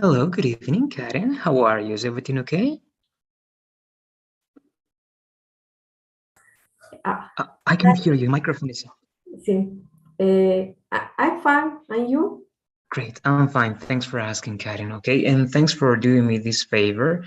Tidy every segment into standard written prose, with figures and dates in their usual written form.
Hello, good evening, Karen. How are you? Is everything okay? Ah, I can hear you. Microphone is on. sí. I'm fine. And you? Great. I'm fine. Thanks for asking, Karen. Okay, and thanks for doing me this favor.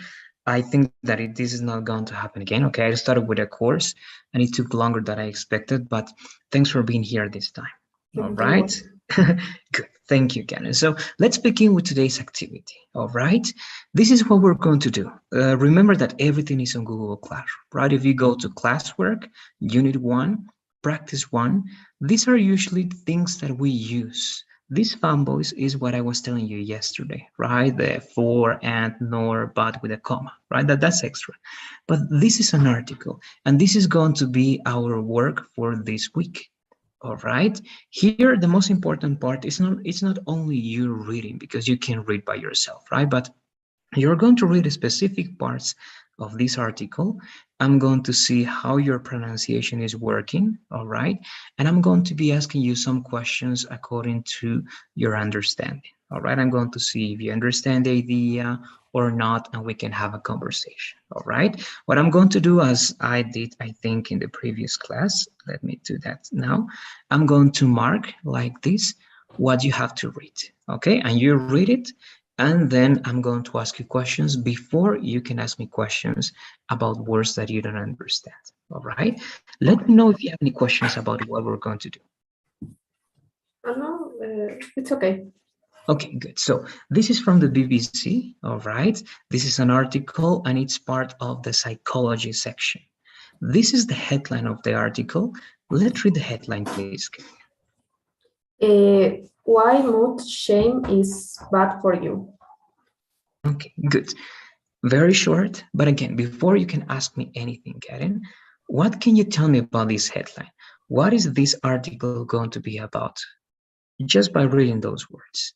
I think that this is not going to happen again. Okay, I started with a course and it took longer than I expected, but thanks for being here this time. All You're right. welcome. Good. Thank you, Karen. So let's begin with today's activity. All right. This is what we're going to do. Remember that everything is on Google Classroom, right? If you go to classwork, unit one, practice one, these are usually things that we use. This fanboys is what I was telling you yesterday, right? The for, and, nor, but with a comma, right? That's extra. But this is an article, and this is going to be our work for this week. All right. Here, the most important part is not only you reading because you can read by yourself, right? But you're going to read specific parts of this article. I'm going to see how your pronunciation is working, all right? And I'm going to be asking you some questions according to your understanding, all right? I'm going to see if you understand the idea or not, and we can have a conversation, all right? What I'm going to do, as I did, I think, in the previous class, let me do that now. I'm going to mark like this what you have to read, okay? And you read it, and then I'm going to ask you questions before you can ask me questions about words that you don't understand. All right. Let me Okay. know if you have any questions about what we're going to do. No, it's okay. Okay, good. So this is from the BBC. All right. This is an article and it's part of the psychology section. This is the headline of the article. Let's read the headline, please. Why mood shame is bad for you? Okay, good. Very short, but again, before you can ask me anything, Karen, what can you tell me about this headline? What is this article going to be about? Just by reading those words.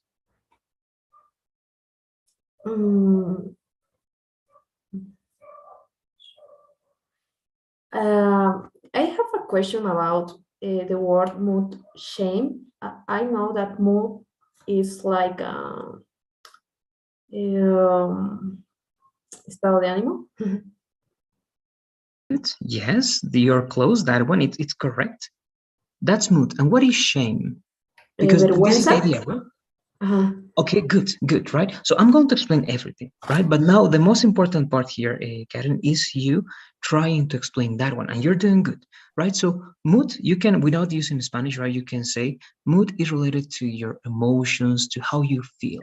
Mm, I have a question about the word mood shame. I know that mood is like estado de ánimo. Good. Yes, you're close. That one, it's correct. That's mood. And what is shame? Because this is Vergüenza. the idea, right? Ajá. Okay, good, right? So I'm going to explain everything, right? But now the most important part here, Karen, is you trying to explain that one, and you're doing good, right? So mood, you can, without using Spanish, right? You can say mood is related to your emotions, to how you feel,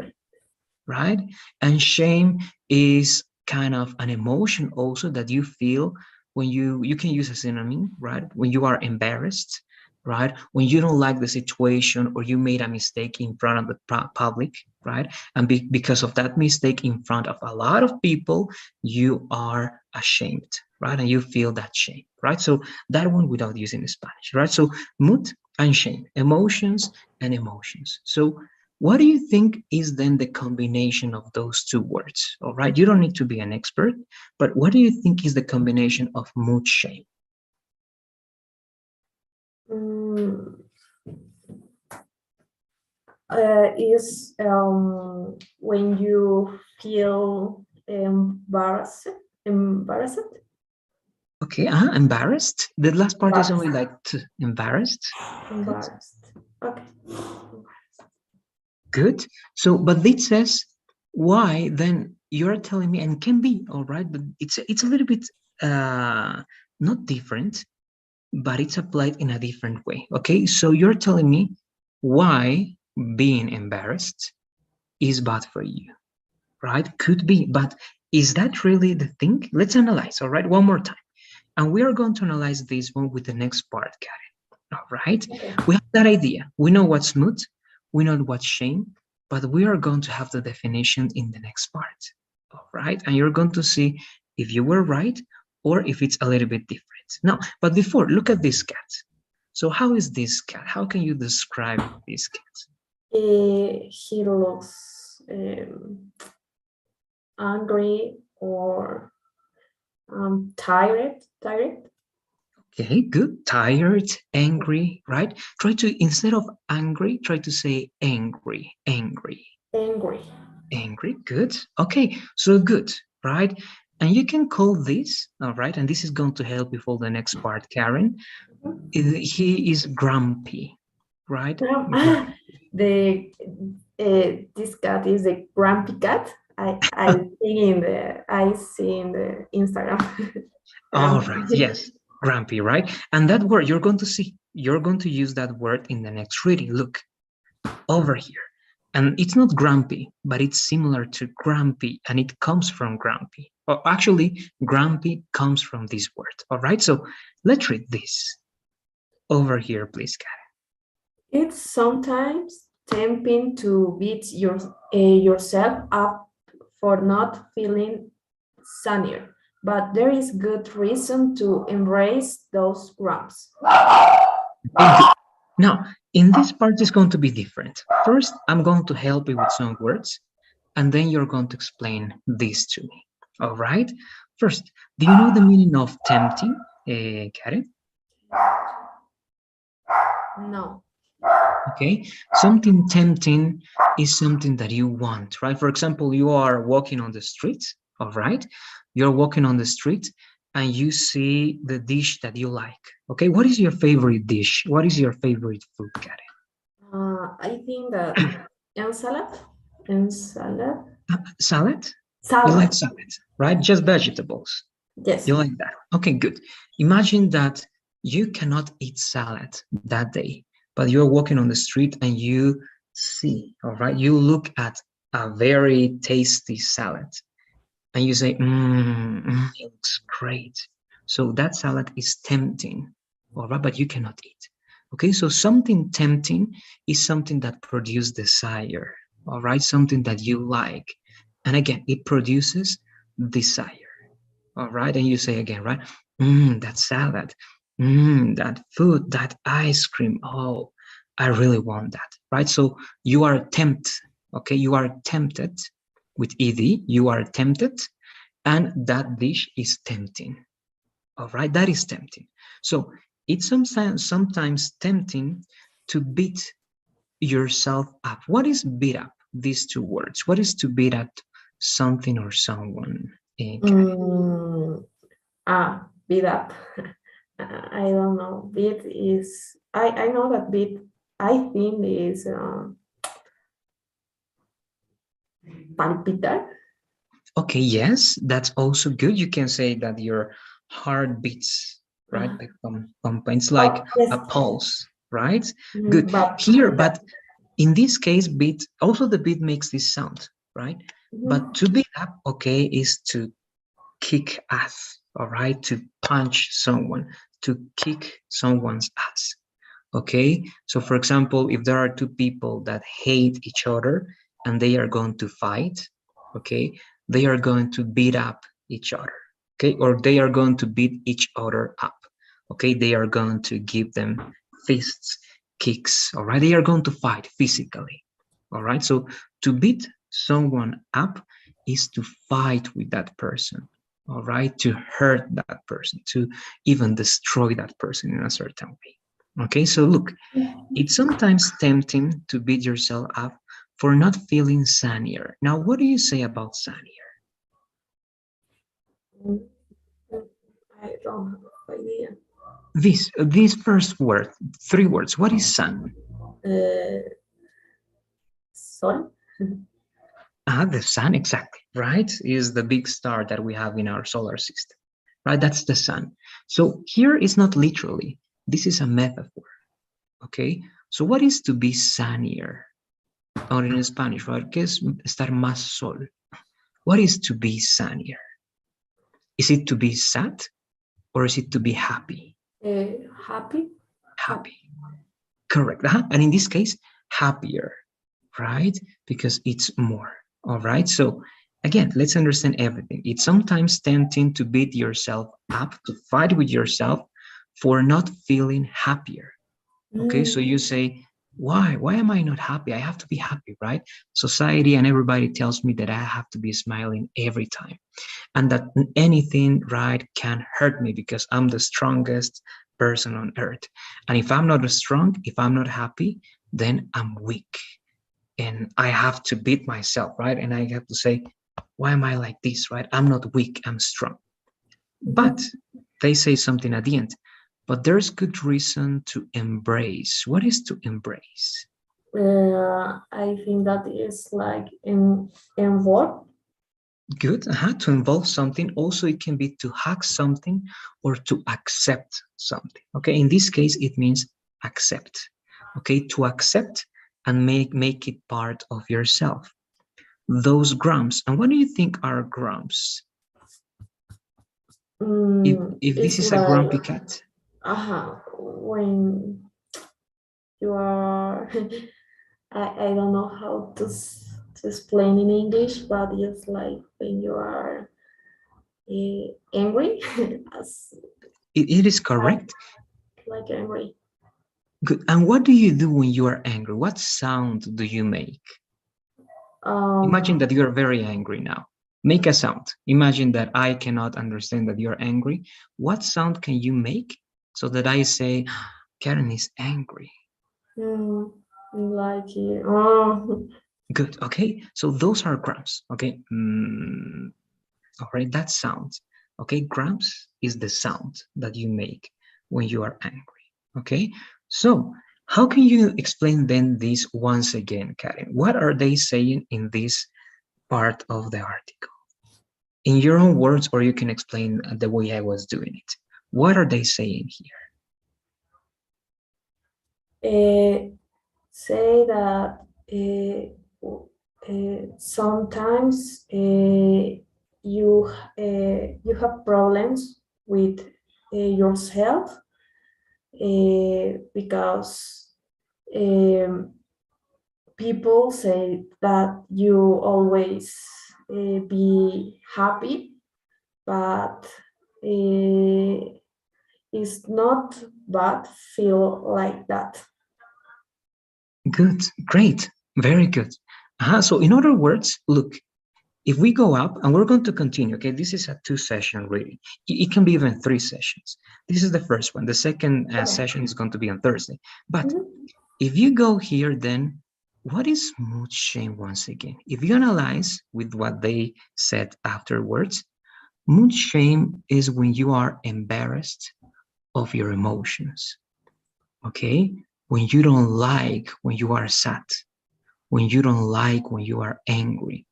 right? And shame is kind of an emotion also that you feel when you can use a synonym, right? When you are embarrassed, right? When you don't like the situation or you made a mistake in front of the public, right? And because of that mistake in front of a lot of people, you are ashamed, right? And you feel that shame, right? So that one without using Spanish, right? So mood and shame, emotions and emotions. So what do you think is then the combination of those two words? All right, you don't need to be an expert, but what do you think is the combination of mood shame? Mm, is when you feel embarrassed, Okay, embarrassed. The last part is only embarrassed, like embarrassed. Good, embarrassed. Okay. good. So, but it says why then you're telling me, and can be all right, but it's a little bit not different, but it's applied in a different way. Okay, so you're telling me why being embarrassed is bad for you, right? Could be, but is that really the thing? Let's analyze, all right, one more time. And we are going to analyze this one with the next part, Karen. All right, Okay. we have that idea. We know what's mood, we know what's shame, but we are going to have the definition in the next part. All right, and you're going to see if you were right or if it's a little bit different. Now, but before, look at this cat. So how is this cat? How can you describe this cat? He looks angry or tired, Okay, good. Tired, angry, right? Try to, instead of angry, try to say angry, angry, angry. Angry, good. Okay, so good, right? And you can call this, all right, and this is going to help you for the next part, Karen. He is grumpy, right? Ah, the this cat is a grumpy cat. I see in the Instagram. All right, Grumpy. yes, grumpy, right? And that word you're going to see, you're going to use that word in the next reading. Look over here. And it's not grumpy, but it's similar to grumpy, and it comes from grumpy. Or actually, grumpy comes from this word. All right, so let's read this over here, please, Karen. It's sometimes tempting to beat yourself up for not feeling sunnier, but there is good reason to embrace those grumps. Okay, good. Now, in this part, it's going to be different. First, I'm going to help you with some words, and then you're going to explain this to me. All right? First, do you know the meaning of tempting, Karen? No. Okay, something tempting is something that you want, right? For example, you are walking on the street, all right? You're walking on the street and you see the dish that you like. Okay, what is your favorite dish? What is your favorite food, Karen? I think that ensalad, Salad? You like salad. salad, right? Just vegetables. Yes. You like that. Okay, good. Imagine that you cannot eat salad that day, but you're walking on the street and you see, all right, you look at a very tasty salad and you say, it looks great. So that salad is tempting, all right, but you cannot eat. Okay, so something tempting is something that produces desire, all right, something that you like. And again, it produces desire. All right, and you say again, right? That salad, that food, that ice cream. Oh, I really want that, right? So you are tempted, okay? You are tempted with ed. You are tempted, and that dish is tempting. All right, that is tempting. So it's sometimes tempting to beat yourself up. What is beat up? These two words. What is to beat up something or someone? Karen? Mm, beat up. I don't know. Beat is. I know that beat. I think is palpitar. Okay, yes, that's also good. You can say that your heart beats, right? Uh, Like it's like oh yes. a pulse, right? Good. But Here, but in this case, beat, also the beat makes this sound, right? But to beat up, okay, is to kick ass, all right? To punch someone, to kick someone's ass. Okay, so for example, if there are two people that hate each other and they are going to fight, okay, they are going to beat up each other, okay, or they are going to beat each other up, okay, they are going to give them fists, kicks, all right, they are going to fight physically, all right. So to beat someone up is to fight with that person, all right, to hurt that person, to even destroy that person in a certain way. Okay, so look, it's sometimes tempting to beat yourself up for not feeling sunnier. Now, what do you say about sunnier? I don't have idea. This first word, three words. What is sun? Uh, Sol. Ah, the sun, exactly, right? Is the big star that we have in our solar system, right? That's the sun. So here is not literally. This is a metaphor. Okay. So what is to be sunnier? Or in Spanish, right? ¿Qué es estar más sol? What is to be sunnier? Is it to be sad or is it to be happy? Happy. Happy. Happy. Correct. And in this case, happier, right? Because it's more. All right. So again, let's understand everything. It's sometimes tempting to beat yourself up, to fight with yourself for not feeling happier. Okay. So you say, why am I not happy? I have to be happy, right? Society and everybody tells me that I have to be smiling every time and that anything right can hurt me because I'm the strongest person on earth. And if I'm not strong, if I'm not happy, then I'm weak. and I have to beat myself, right? And I have to say, why am I like this, right? I'm not weak, I'm strong. But Mhm. they say something at the end. But there's good reason to embrace. What is to embrace? I think that is like in work. Good. To involve something. Also, it can be to hack something or to accept something. Okay. In this case, it means accept. Okay. To accept and make it part of yourself. Those grumps. And what do you think are grumps? If this It's is a like grumpy cat, when you are I don't know how to explain in English, but it's like when you are angry, as it is correct. like angry. Good. And what do you do when you are angry? What sound do you make? Imagine Um, that you are very angry now. Make a sound. Imagine that I cannot understand that you're angry. What sound can you make so that I say, Karen is angry? mm, like oh, Good. Okay. So those are grams. Okay. All right. That sound. Okay. Grams is the sound that you make when you are angry. Okay. So how can you explain then this once again, Karen? What are they saying in this part of the article? In your own words, or you can explain the way I was doing it. What are they saying here? uh, say that sometimes you have problems with yourself because um, people say that you always be happy, but uh, it's not bad feel like that. Good, great, very good. So in other words, look, if we go up and we're going to continue, okay, this is a two-session reading. It can be even three sessions. This is the first one. The second Okay. session is going to be on Thursday. But Mhm. if you go here, then what is mood shame once again? If you analyze with what they said afterwards, mood shame is when you are embarrassed of your emotions. Okay, when you don't like when you are sad, when you don't like when you are angry,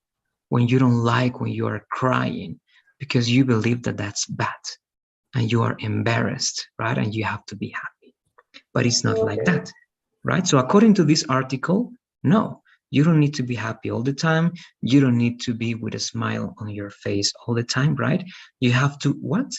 when you don't like when you are crying, because you believe that that's bad and you are embarrassed, right? And you have to be happy, but it's not like Okay. that, right? So according to this article, no, you don't need to be happy all the time. You don't need to be with a smile on your face all the time, right? You have to what?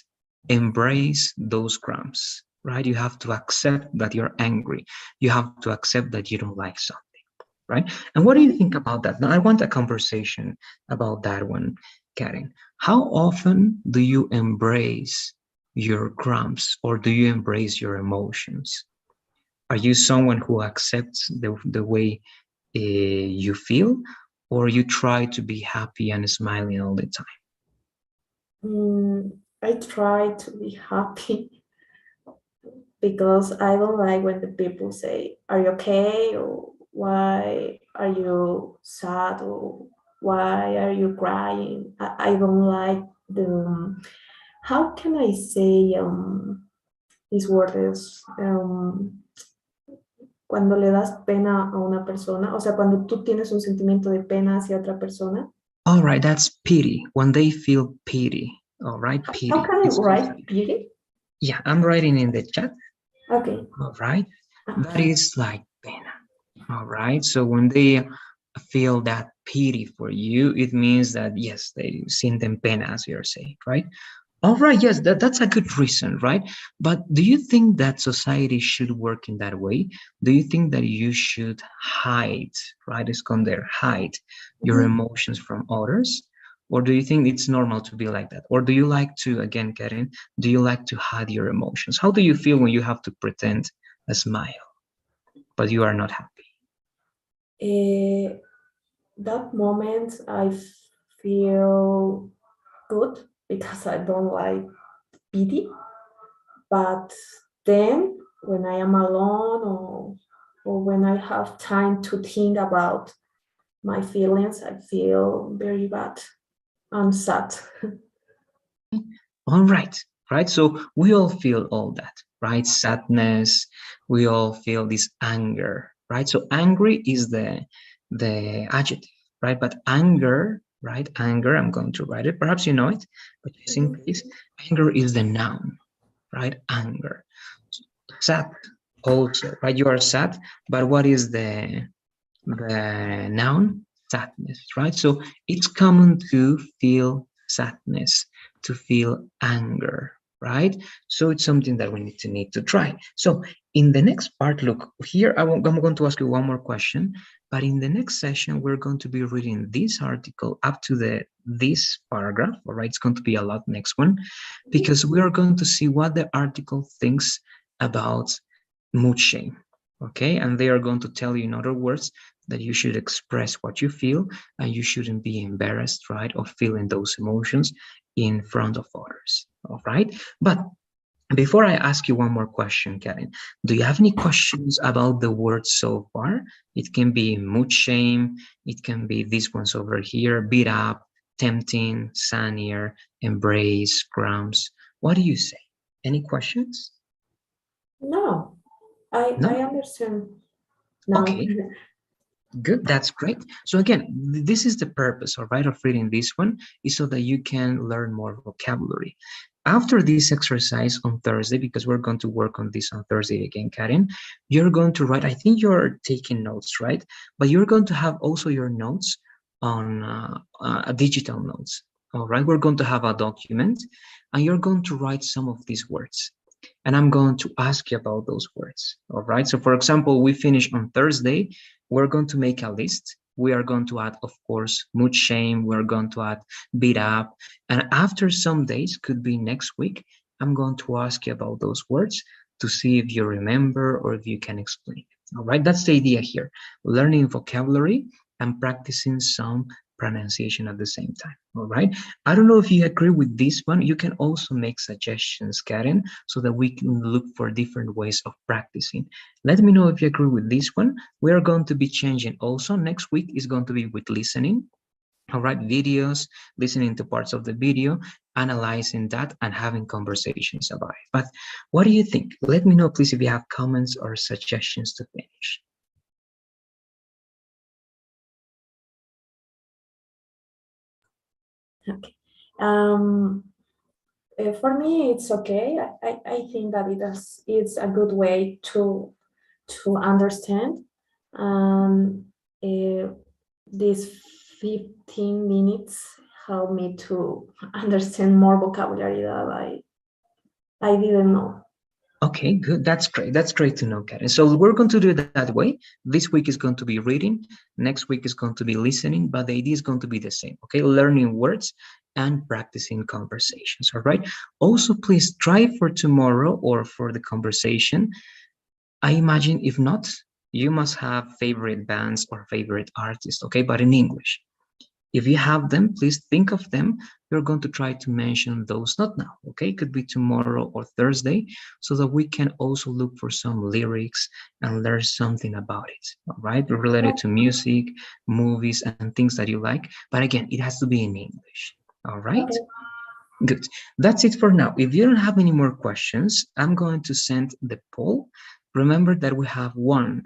Embrace those crumbs, right? You have to accept that you're angry. You have to accept that you don't like something, right? And what do you think about that? Now I want a conversation about that one, Karen. How often do you embrace your crumbs, or do you embrace your emotions? Are you someone who accepts the way you feel, or you try to be happy and smiling all the time? I try to be happy because I don't like when the people say, "Are you okay?" or "Why are you sad?" or "Why are you crying?" I don't like the. How can I say these words? Cuando le das pena a una persona, o sea, cuando tú tienes un sentimiento de pena hacia otra persona. All right, that's pity. When they feel pity. All right, How pity. can I It's just write like, beauty? yeah, I'm writing in the chat. Okay. All right, that is like pena. All right, so when they feel that pity for you, it means that yes, they sienten pena, as you're saying, right? All right, yes, that's a good reason, right? But do you think that society should work in that way? Do you think that you should hide, right? Esconder, hide your Mhm. emotions from others? Or do you think it's normal to be like that? Or do you like to, again, Karen, do you like to hide your emotions? How do you feel when you have to pretend a smile, but you are not happy? Eh, that moment I feel good because I don't like pity. But then when I am alone or when I have time to think about my feelings. I feel very bad and sad. All right, right. So we all feel all that, right? Sadness. We all feel this anger, right? So angry is the adjective, right? But anger, right? Anger. I'm going to write it. Perhaps you know it, but just in Mhm. case, anger is the noun, right? Anger. Sad also, right? You are sad, but what is the noun? Sadness, right? So it's common to feel sadness, to feel anger, right? So it's something that we need to try. So in the next part, look here, I'm going to ask you one more question, but in the next session, we're going to be reading this article up to this paragraph, all right? It's going to be a lot next one, because we are going to see what the article thinks about mood shame, okay? And they are going to tell you, in other words, that you should express what you feel and you shouldn't be embarrassed, right, of feeling those emotions in front of others, all right? But before I ask you one more question, Karen, do you have any questions about the word so far? It can be mood shame, it can be these ones over here, beat up, tempting, sunnier, embrace, crumbs. What do you say? Any questions? No, I No? understand now. Okay. Good, that's great. So again, this is the purpose, all right, of reading this one, is so that you can learn more vocabulary. After this exercise on Thursday, because we're going to work on this on Thursday again, Karen, you're going to write, I think you're taking notes, right? But you're going to have also your notes on digital notes, all right? We're going to have a document, and you're going to write some of these words, and I'm going to ask you about those words. All right. So, for example, we finish on Thursday. We're going to make a list. We are going to add, of course, mood shame. We're going to add beat up. And after some days, could be next week, I'm going to ask you about those words to see if you remember or if you can explain. All right. That's the idea here, learning vocabulary and practicing some pronunciation at the same time. All right. I don't know if you agree with this one. You can also make suggestions, Karen, so that we can look for different ways of practicing. Let me know if you agree with this one. We are going to be changing also. Next week is going to be with listening. All right, videos, listening to parts of the video, analyzing that, and having conversations about it. But what do you think? Let me know, please, if you have comments or suggestions to finish. Okay. Um, for me, it's okay. I think that it's a good way to understand. Um, uh, these 15 minutes help me to understand more vocabulary that I didn't know. Okay, good. That's great. That's great to know, Karen. So we're going to do it that way. This week is going to be reading. Next week is going to be listening, but the idea is going to be the same. Okay, learning words and practicing conversations. All right. Also, please try for tomorrow or for the conversation. I imagine if not, you must have favorite bands or favorite artists. Okay, but in English. If you have them, please think of them. We're going to try to mention those, not now, okay? It could be tomorrow or Thursday, so that we can also look for some lyrics and learn something about it, all right? Related to music, movies, and things that you like. But again, it has to be in English, all right? Okay. Good. That's it for now. If you don't have any more questions, I'm going to send the poll. Remember that we have one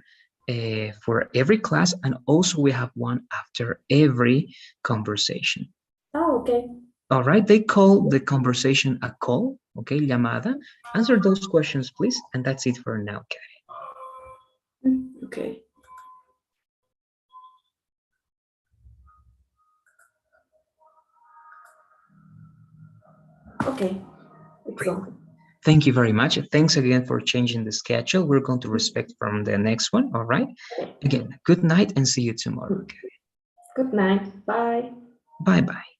for every class, and also we have one after every conversation. Oh, okay. All right, they call the conversation a call, okay, llamada. Answer those questions, please, and that's it for now, okay? Okay. Okay. It's Great. on. Thank you very much. Thanks again for changing the schedule. We're going to respect from the next one, all right? Again, good night and see you tomorrow, okay? Good night. Bye. Bye-bye.